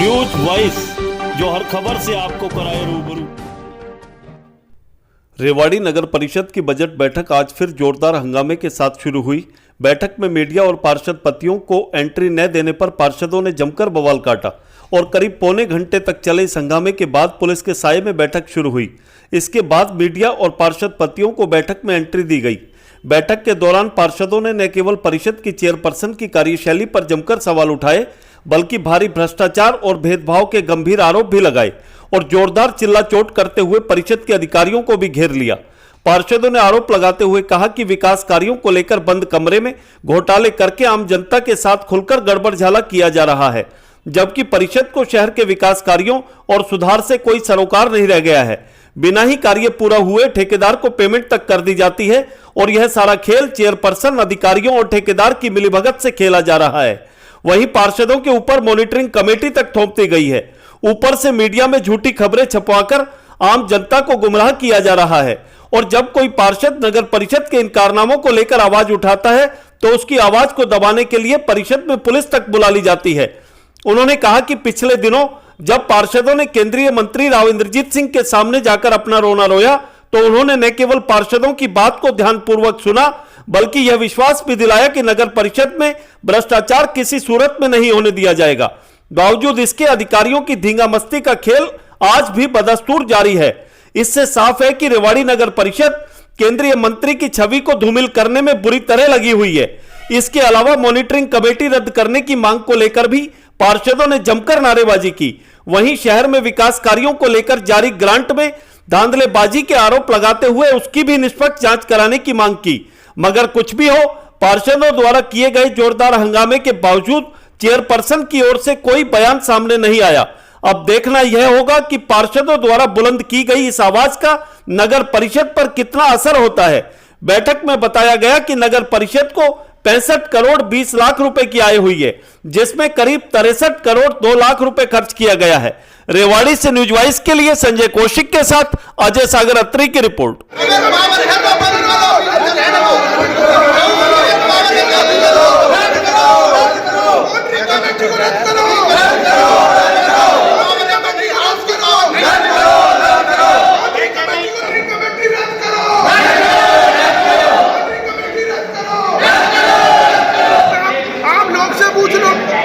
News voice, जो हर खबर से आपको कराए रूबरू। रेवाड़ी नगर परिषद की बजट बैठक आज फिर जोरदार हंगामे के साथ शुरू हुई। बैठक में मीडिया और पार्षद पतियों को एंट्री न देने पर पार्षदों ने जमकर बवाल काटा और करीब पौने घंटे तक चले इस हंगामे के बाद पुलिस के साये में बैठक शुरू हुई। इसके बाद मीडिया और पार्षद पतियों को बैठक में एंट्री दी गई। बैठक के दौरान पार्षदों ने न केवल परिषद की चेयरपर्सन की कार्यशैली पर जमकर सवाल उठाए, बल्कि भारी भ्रष्टाचार और भेदभाव के गंभीर आरोप भी लगाए और जोरदार चिल्लाचोट करते हुए परिषद के अधिकारियों को भी घेर लिया। पार्षदों ने आरोप लगाते हुए कहा कि विकास कार्यों को लेकर बंद कमरे में घोटाले करके आम जनता के साथ खुलकर गड़बड़झाला किया जा रहा है, जबकि परिषद को शहर के विकास कार्यों और सुधार से कोई सरोकार नहीं रह गया है। बिना ही कार्य पूरा हुए ठेकेदार को पेमेंट तक कर दी जाती है और यह सारा खेल चेयरपर्सन, अधिकारियों और ठेकेदार की मिलीभगत से खेला जा रहा है। वहीं पार्षदों के ऊपर मॉनिटरिंग कमेटी तक थोप दी गई है। ऊपर से मीडिया में झूठी खबरें छपवाकर आम जनता को गुमराह किया जा रहा है और जब कोई पार्षद नगर परिषद के इन कारनामों को लेकर आवाज उठाता है तो उसकी आवाज को दबाने के लिए परिषद में पुलिस तक बुला ली जाती है। उन्होंने कहा कि पिछले दिनों जब पार्षदों ने केंद्रीय मंत्री राव इंद्रजीत सिंह के सामने जाकर अपना रोना रोया तो उन्होंने न केवल पार्षदों की बात को ध्यानपूर्वक सुना, बल्कि यह विश्वास भी दिलाया कि नगर परिषद में भ्रष्टाचार किसी सूरत में नहीं होने दिया जाएगा। बावजूद इसके अधिकारियों की धींगामस्ती का खेल आज भी बदस्तूर जारी है। इससे साफ है कि रेवाड़ी नगर परिषद केंद्रीय मंत्री की छवि को धूमिल करने में बुरी तरह लगी हुई है। इसके अलावा मॉनिटरिंग कमेटी रद्द करने की मांग को लेकर भी पार्षदों ने जमकर नारेबाजी की। वहीं शहर में विकास कार्यों को लेकर जारी ग्रांट में धांधलेबाजी के आरोप लगाते हुए उसकी भी निष्पक्ष जांच कराने की मांग की। मगर कुछ भी हो, पार्षदों द्वारा किए गए जोरदार हंगामे के बावजूद चेयरपर्सन की ओर से कोई बयान सामने नहीं आया। अब देखना यह होगा कि पार्षदों द्वारा बुलंद की गई इस आवाज का नगर परिषद पर कितना असर होता है। बैठक में बताया गया कि नगर परिषद को 65 करोड़ 20 लाख रुपए की आय हुई है, जिसमें करीब 63 करोड़ 2 लाख रुपए खर्च किया गया है। रेवाड़ी से न्यूज वॉइस के लिए संजय कौशिक के साथ अजय सागर अत्री की रिपोर्ट।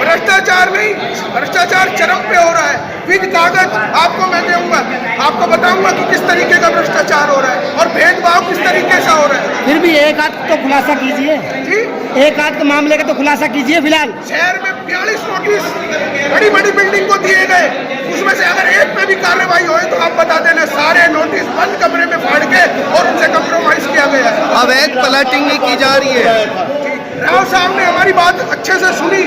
भ्रष्टाचार नहीं, भ्रष्टाचार चरम पे हो रहा है। विद कागज आपको मैं दूंगा, आपको बताऊंगा कि किस तरीके का भ्रष्टाचार हो रहा है और भेदभाव किस तरीके से हो रहा है। फिर भी एक आध तो खुलासा कीजिए जी, एक आध के मामले का तो खुलासा कीजिए। फिलहाल शहर में 42 नोटिस बड़ी बड़ी बिल्डिंग को दिए गए, उसमें से अगर एक पे भी कार्रवाई हो तो आप बता देना। सारे नोटिस बंद कमरे में फाड़ के और उनसे कंप्रोमाइज किया गया है। अवैध प्लाटिंग की जा रही है। राव साहब ने हमारी बात अच्छे से सुनी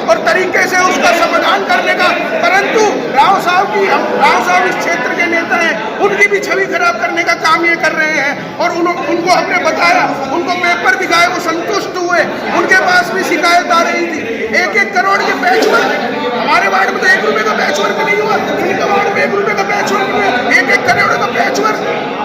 और तरीके से उसका समाधान करने का, परंतु राव साहब इस क्षेत्र के नेता हैं, उनकी भी छवि खराब करने का काम ये कर रहे हैं। और उनको हमने बताया, उनको पेपर दिखाए, वो संतुष्ट हुए। उनके पास भी शिकायत आ रही थी 1-1 करोड़ के पैचवर्क। हमारे वार्ड में तो 1 रुपए का पैचवर्क नहीं हुआ, उनके वार्ड में 1 रुपए का पैचवर्क हुआ, 1-1 करोड़ का पैचवर्क।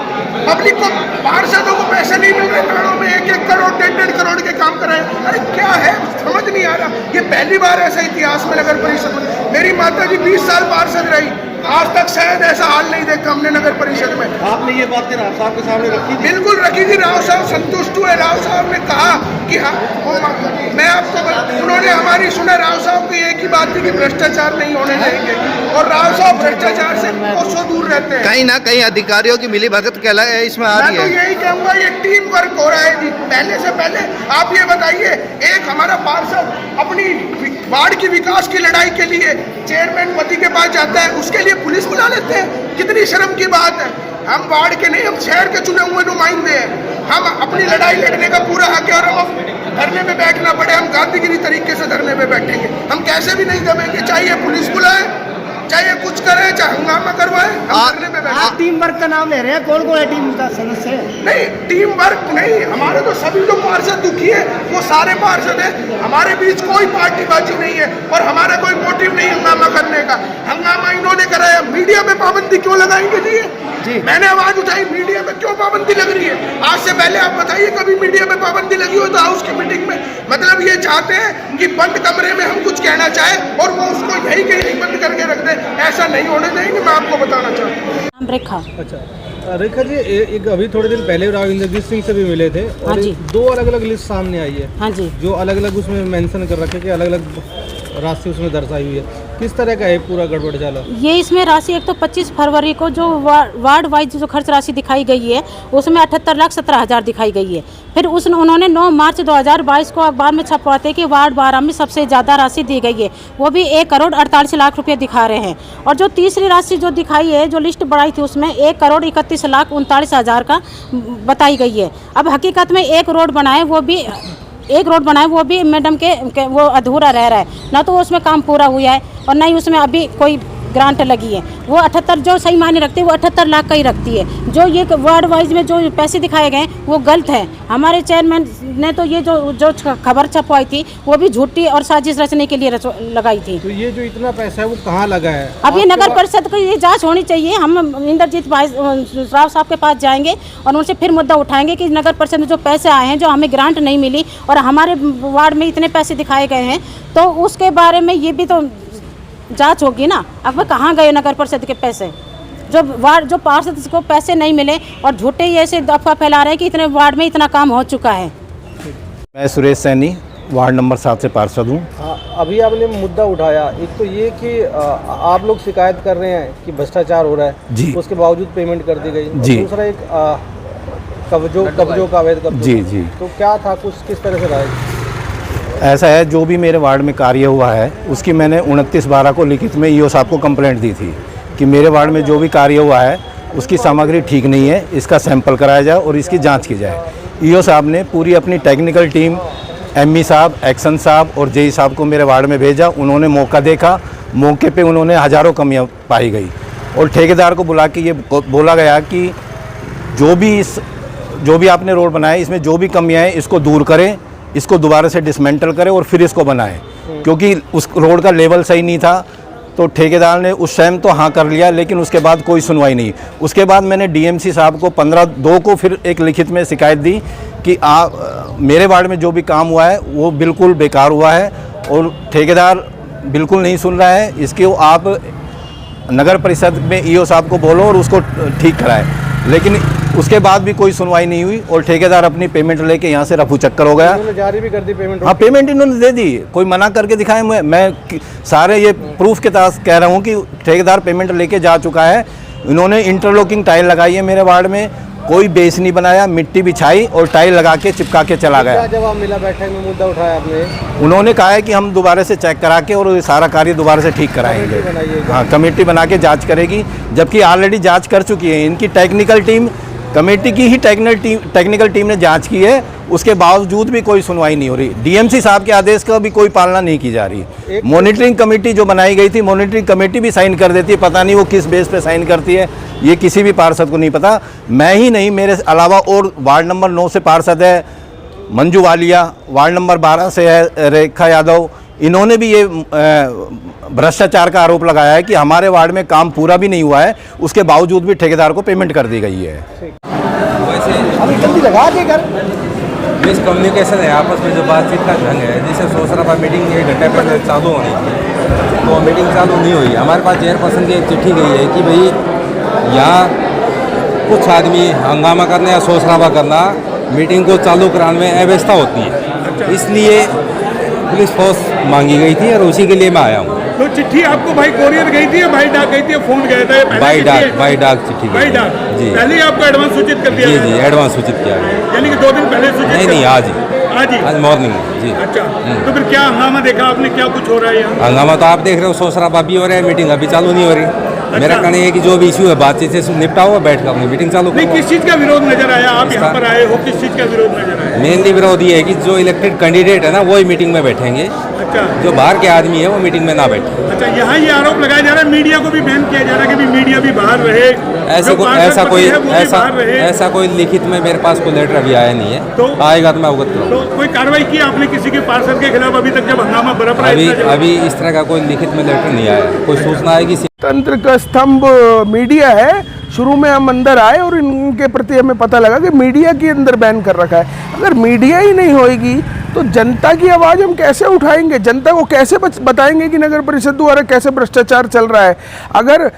पब्लिक को, पार्षदों को पैसे नहीं मिल रहे, करोड़ों में 1-1 करोड़ 1.5 करोड़ के काम कर रहे हैं। अरे क्या है, समझ नहीं आ रहा। ये पहली बार ऐसा इतिहास में नगर परिषद में। मेरी माता जी 20 साल पार्षद रही, आज तक शायद ऐसा हाल नहीं देखा हमने नगर परिषद में। आपने ये बात राव साहब के सामने रखी थी? बिल्कुल रखी थी। राव साहब संतुष्ट हुए। राव साहब ने कहा कि हाँ, मैं आपको उन्होंने हमारी सुना। राव साहब की एक ही बात थी कि भ्रष्टाचार नहीं होने देंगे, और राव साहब भ्रष्टाचार से कोसों दूर रहते हैं। कहीं ना कहीं अधिकारियों की मिलीभगत कहलाए इसमें आ रही है। मैं तो यही कहूँगा, ये टीम वर्क हो रहा है जी। पहले से पहले आप ये बताइए, एक हमारा पार्षद अपनी वार्ड की विकास की लड़ाई के लिए चेयरमैन पति के पास जाता है, उसके लिए पुलिस बुला लेते हैं। कितनी शर्म की बात है। हम वार्ड के नहीं, हम शहर के चुने हुए नुमाइंदे हैं। हम अपनी लड़ाई लड़ने का पूरा हक है और हम धरने पे बैठना पड़े, हम गांधीगिरी तरीके से धरने पे बैठेंगे। हम कैसे भी नहीं दबेंगे, चाहे पुलिस बुलाए, चाहे कुछ करे, चाहे हंगामा करवाए, हम धरने पे बैठे। आप टीम वर्क का नाम ले रहे हैं, कौन कौन है टीम का सदस्य? नहीं, टीम वर्क नहीं, हमारे तो सभी जो पार्षद दुखी है वो सारे पार्षद हैं। हमारे बीच कोई पार्टीबाजी नहीं है और हमारा कोई मोटिव नहीं हंगामा करने का। हंगामा इन्होंने कराया। मीडिया में पाबंदी क्यों लगाएंगे जी? मैंने आवाज उठाई, मीडिया में क्यों पाबंदी लग रही है? आज से पहले आप बताइए कभी मीडिया में पाबंदी लगी हो तो हाउस की मीटिंग में। मतलब ये चाहते हैं कि बंद कमरे में हम कुछ कहना चाहे और वो उसको यही कहीं बंद करके रख दे। ऐसा नहीं होने देंगे, मैं आपको बताना चाहता हूँ। रेखा। अच्छा रेखा जी, एक अभी थोड़े दिन पहले राव इंद्रजीत सिंह से भी मिले थे और हाँ जी। दो अलग अलग लिस्ट सामने आई है। हाँ जी। जो अलग अलग उसमें मेंशन कर रखे कि अलग अलग राशि उसमें दर्शाई हुई है। किस तरह का है पूरा गड़बड़ चाला? ये इसमें राशि एक तो 25 फरवरी को जो वार्ड वाइज जो खर्च राशि दिखाई गई है उसमें 78,17,000 दिखाई गई है। फिर उन्होंने 9 मार्च 2022 को अखबार में छपवाते कि वार्ड 12 में सबसे ज़्यादा राशि दी गई है, वो भी 1,48,00,000 रुपये दिखा रहे हैं। और जो तीसरी राशि जो दिखाई है, जो लिस्ट बढ़ाई थी उसमें 1,31,39,000 का बताई गई है। अब हकीकत में एक रोड बनाए वो भी मैडम के वो अधूरा रह रहा है, ना तो उसमें काम पूरा हुआ है और ना ही उसमें अभी कोई ग्रांट लगी है। वो 78 जो सही मायने रखती है वो 78 लाख का ही रखती है। जो ये वार्ड वाइज में जो पैसे दिखाए गए वो गलत है। हमारे चेयरमैन ने तो ये जो खबर छपवाई थी वो भी झूठी और साजिश रचने के लिए लगाई थी। तो ये जो इतना पैसा है वो कहाँ लगा है? अब ये नगर परिषद की ये जांच होनी चाहिए। हम इंद्रजीत राव साहब के पास जाएंगे और उनसे फिर मुद्दा उठाएंगे कि नगर परिषद में जो पैसे आए हैं, जो हमें ग्रांट नहीं मिली और हमारे वार्ड में इतने पैसे दिखाए गए हैं, तो उसके बारे में ये भी तो जांच होगी ना। अब कहाँ गए नगर परिषद के पैसे? जो पार्षद को पैसे नहीं मिले और झूठे ही ऐसे अफवाह फैला रहे हैं कि इतने वार्ड में इतना काम हो चुका है। मैं सुरेश सैनी वार्ड नंबर 7 से पार्षद हूँ। अभी आपने मुद्दा उठाया, एक तो ये कि आप लोग शिकायत कर रहे हैं कि भ्रष्टाचार हो रहा है जी, उसके बावजूद पेमेंट कर दी गई जी। दूसरा एक कब्जों का अवैध कब्जों जी जी। तो क्या था, कुछ किस तरह से रहा है? ऐसा है, जो भी मेरे वार्ड में कार्य हुआ है उसकी मैंने 29/12 को लिखित में ईओ साहब को कंप्लेंट दी थी कि मेरे वार्ड में जो भी कार्य हुआ है उसकी सामग्री ठीक नहीं है, इसका सैंपल कराया जाए और इसकी जांच की जाए। ईओ साहब ने पूरी अपनी टेक्निकल टीम, एमई साहब, एक्शन साहब और जेई साहब को मेरे वार्ड में भेजा। उन्होंने मौका देखा, मौके पे उन्होंने हज़ारों कमियां पाई गई और ठेकेदार को बुला के ये बोला गया कि जो भी आपने रोड बनाया इसमें जो भी कमियां हैं इसको दूर करें, इसको दोबारा से डिसमेंटल करें और फिर इसको बनाएं, क्योंकि उस रोड का लेवल सही नहीं था। तो ठेकेदार ने उस टाइम तो हाँ कर लिया, लेकिन उसके बाद कोई सुनवाई नहीं। उसके बाद मैंने डीएमसी साहब को 15/2 को फिर एक लिखित में शिकायत दी कि मेरे वार्ड में जो भी काम हुआ है वो बिल्कुल बेकार हुआ है और ठेकेदार बिल्कुल नहीं सुन रहा है। इसके आप नगर परिषद में ईओ साहब को बोलो और उसको ठीक कराए, लेकिन उसके बाद भी कोई सुनवाई नहीं हुई और ठेकेदार अपनी पेमेंट लेके यहाँ से रफू चक्कर हो गया। उन्होंने जारी भी कर दी पेमेंट? हाँ, पेमेंट इन्होंने दे दी, कोई मना करके दिखाए? मैं सारे ये प्रूफ के तहत कह रहा हूँ कि ठेकेदार पेमेंट लेके जा चुका है। इन्होंने इंटरलॉकिंग टाइल लगाई है मेरे वार्ड में, कोई बेस नहीं बनाया, मिट्टी बिछाई और टाइल लगा के चिपका के चला गया। क्या जवाब मिला बैठक में, मुद्दा उठाया आपने? उन्होंने कहा है कि हम दोबारा से चेक करा के और सारा कार्य दोबारा से ठीक कराएंगे। हाँ, कमेटी बना के जांच करेगी, जबकि ऑलरेडी जांच कर चुकी है इनकी टेक्निकल टीम। कमेटी की ही टेक्निकल टीम ने जांच की है, उसके बावजूद भी कोई सुनवाई नहीं हो रही। डीएमसी साहब के आदेश का भी कोई पालना नहीं की जा रही। मॉनिटरिंग कमेटी जो बनाई गई थी, मॉनिटरिंग कमेटी भी साइन कर देती है, पता नहीं वो किस बेस पे साइन करती है, ये किसी भी पार्षद को नहीं पता। मैं ही नहीं, मेरे अलावा और वार्ड नंबर 9 से पार्षद है मंजू वालिया, वार्ड नंबर 12 से है रेखा यादव। इन्होंने भी ये भ्रष्टाचार का आरोप लगाया है कि हमारे वार्ड में काम पूरा भी नहीं हुआ है, उसके बावजूद भी ठेकेदार को पेमेंट कर दी गई है। वैसे अभी जल्दी लगा के कर मिसकम्युनिकेशन है आपस में, जो बातचीत का ढंग है। जैसे सोसराबा मीटिंग 1 घंटे पहले चालू होनी थी तो मीटिंग चालू नहीं हुई। हमारे पास चेयरपर्सन की एक चिट्ठी गई है कि भाई यहाँ कुछ आदमी हंगामा करना या सोसराबा करना, मीटिंग को चालू कराने में अव्यवस्था होती है, इसलिए पुलिस फोर्स मांगी गई थी और उसी के लिए मैं आया हूँ। तो चिट्ठी आपको भाई कोरियर गई थी या भाई डाक गई थी, फोन गया था? बाई डाक चिट्ठी बाई डाक जी। पहले ही आपको एडवांस सूचित कर दिया? जी, एडवांस सूचित किया गया। यानी कि 2 दिन पहले सूचित? नहीं, आज मॉर्निंग में जी। अच्छा, तो फिर क्या हंगामा देखा आपने, क्या कुछ हो रहा है यहाँ? हंगामा तो आप देख रहे हो, सोसराबा भी हो रहा है, मीटिंग अभी चालू नहीं हो रही। मेरा कहना है कि जो भी इशू है बातचीत से निपटा हुआ, बैठ कर अपनी मीटिंग चालू नहीं, करो। किस चीज का विरोध नजर आया? आप यहाँ पर आए हो, किस चीज का विरोध नजर आया? मेनली विरोध ये है कि जो इलेक्टेड कैंडिडेट है ना, वही मीटिंग में बैठेंगे। अच्छा, जो बाहर के आदमी है वो मीटिंग में ना बैठे। अच्छा, यहाँ ये आरोप लगाया जा रहा है, मीडिया को भी बैन किया जा रहा है कि मीडिया भी बाहर रहे, ऐसा कोई लिखित में मेरे पास कोई लेटर अभी आया नहीं है। तो आएगा तो मैं अवगत करूँगा। तो कोई कार्रवाई की आपने किसी के पार्षद के खिलाफ अभी तक, जब हंगामा बरप रहा है? अभी इस तरह का कोई लिखित में लेटर नहीं आया। कोई सूचना आएगी। तंत्र का स्तंभ मीडिया है। शुरू में हम अंदर आए और इनके प्रति हमें पता लगा कि मीडिया के अंदर बैन कर रखा है। अगर मीडिया ही नहीं होएगी तो जनता की आवाज़ हम कैसे उठाएंगे? जनता को कैसे बताएंगे कि नगर परिषद द्वारा कैसे भ्रष्टाचार चल रहा है? अगर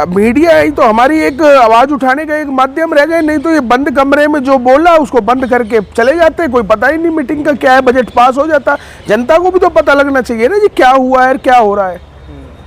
मीडिया है तो हमारी एक आवाज़ उठाने का एक माध्यम रह गए, नहीं तो ये बंद कमरे में जो बोला उसको बंद करके चले जाते, कोई पता ही नहीं मीटिंग का क्या है, बजट पास हो जाता। जनता को भी तो पता लगना चाहिए ना जी क्या हुआ है, क्या हो रहा है।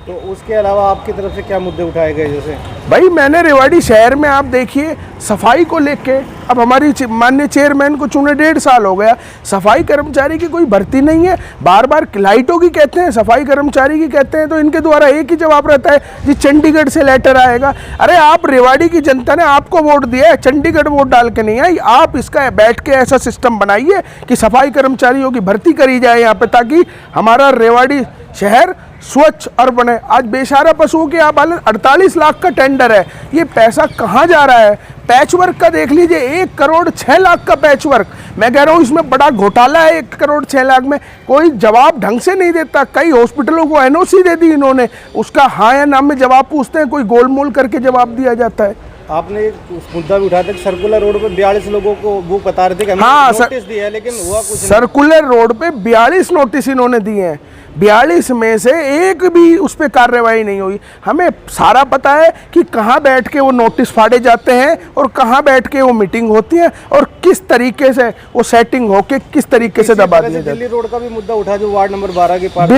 तो उसके अलावा आपकी तरफ से क्या मुद्दे उठाए गए? जैसे भाई मैंने रेवाड़ी शहर में आप देखिए सफाई को लेके, अब हमारी माननीय चेयरमैन को चुने 1.5 साल हो गया, सफाई कर्मचारी की कोई भर्ती नहीं है। बार बार लाइटों की कहते हैं, सफाई कर्मचारी की कहते हैं, तो इनके द्वारा एक ही जवाब रहता है जी चंडीगढ़ से लेटर आएगा। अरे आप रेवाड़ी की जनता ने आपको वोट दिया है, चंडीगढ़ वोट डाल के नहीं आई। आप इसका बैठ के ऐसा सिस्टम बनाइए कि सफाई कर्मचारियों की भर्ती करी जाए यहाँ पे, ताकि हमारा रेवाड़ी शहर स्वच्छ और बने। आज बेसहारा पशुओं की आप 48 लाख का टेंडर है, ये पैसा कहाँ जा रहा है? पैच वर्क का देख लीजिए, 1 करोड़ 6 लाख का पैच वर्क। मैं कह रहा हूँ इसमें बड़ा घोटाला है। 1 करोड़ 6 लाख में कोई जवाब ढंग से नहीं देता। कई हॉस्पिटलों को एनओसी दे दी इन्होंने, उसका हाँ या ना में जवाब पूछते हैं, कोई गोलमोल करके जवाब दिया जाता है। आपने एक मुद्दा भी उठाया था कि सर्कुलर रोड पे 42 लोगों को वो बता रहे थे कि हमने नोटिस दिया है, लेकिन हुआ कुछ नहीं। सर्कुलर रोड पे 42 नोटिस इन्होंने दिए हैं, 42 में से एक भी उस पर कार्रवाई नहीं हुई। हमें सारा पता है कि कहाँ बैठ के वो नोटिस फाड़े जाते हैं और कहाँ बैठ के वो मीटिंग होती है और किस तरीके से वो सेटिंग होके किस तरीके से दबा दिया जाता है। दिल्ली रोड का भी मुद्दा उठा जो वार्ड नंबर 12 के पास,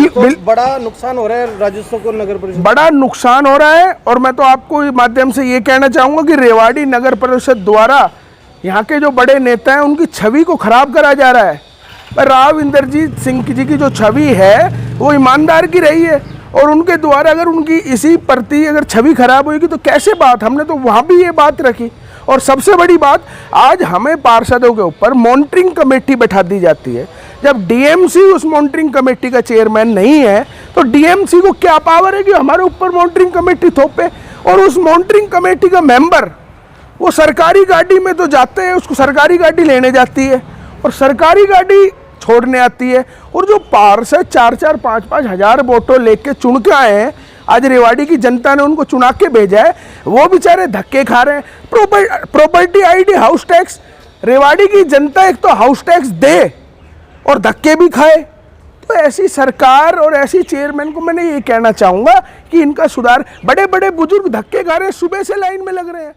बड़ा नुकसान हो रहा है राजस्व को नगर परिषद, बड़ा नुकसान हो रहा है। और मैं तो आपको इस माध्यम से ये कहना चाहूँगा कि रेवाड़ी नगर परिषद द्वारा यहाँ के जो बड़े नेता हैं उनकी छवि को खराब करा जा रहा है। राव इंद्रजीत सिंह जी की जो छवि है वो ईमानदार की रही है, और उनके द्वारा अगर उनकी इसी प्रति अगर छवि खराब होगी तो कैसे बात? हमने तो वहाँ भी ये बात रखी। और सबसे बड़ी बात, आज हमें पार्षदों के ऊपर मॉनिटरिंग कमेटी बैठा दी जाती है। जब डीएमसी उस मॉनिटरिंग कमेटी का चेयरमैन नहीं है तो डीएमसी को क्या पावर है कि हमारे ऊपर मॉनिटरिंग कमेटी थोपे? और उस मॉनिटरिंग कमेटी का मेंबर वो सरकारी गाड़ी में तो जाते हैं, उसको सरकारी गाड़ी लेने जाती है और सरकारी गाड़ी छोड़ने आती है। और जो पार्षद 4-4, 5-5 हज़ार वोटों लेके चुन के आए हैं, आज रेवाड़ी की जनता ने उनको चुना के भेजा है, वो बेचारे धक्के खा रहे हैं। Property ID, house tax, Rewari की जनता एक तो हाउस टैक्स दे और धक्के भी खाए। तो ऐसी सरकार और ऐसी चेयरमैन को मैंने ये कहना चाहूँगा कि इनका सुधार। बड़े बड़े बुजुर्ग धक्के खा रहे हैं, सुबह से लाइन में लग रहे हैं।